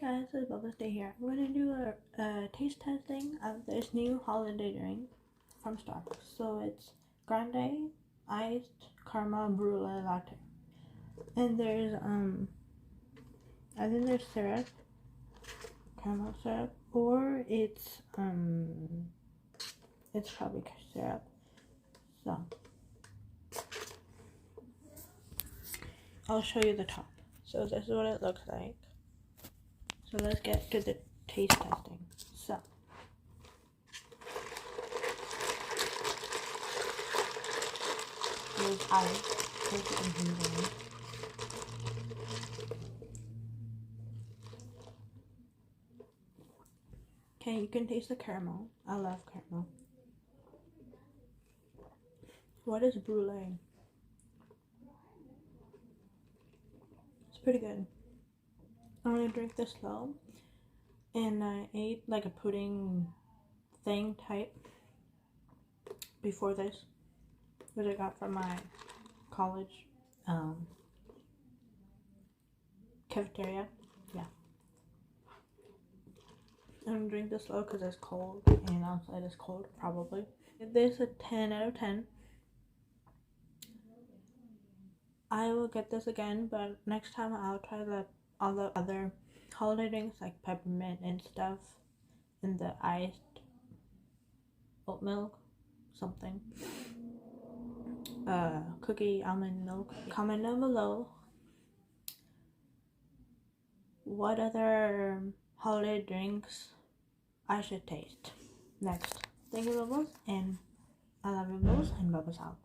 Guys, it's Bubbles Day here. I'm going to do a taste testing of this new holiday drink from Starbucks. So it's grande, iced, caramel, brulee, latte. And there's, I think there's syrup, caramel syrup, or it's probably syrup. So, I'll show you the top. So this is what it looks like. So let's get to the taste testing. So here's ice. Okay, you can taste the caramel. I love caramel. What is brulee? It's pretty good. I'm gonna drink this slow. And I ate like a pudding thing type before this, which I got from my college cafeteria. Yeah. I'm gonna drink this slow because it's cold and outside is cold, probably. Give this a 10 out of 10. I will get this again, but next time I'll try all the other holiday drinks like peppermint and stuff, and the iced oat milk, something, cookie almond milk. Comment down below what other holiday drinks I should taste next. Thank you, Bubbles, and I love you, Bubbles, and Bubbles out.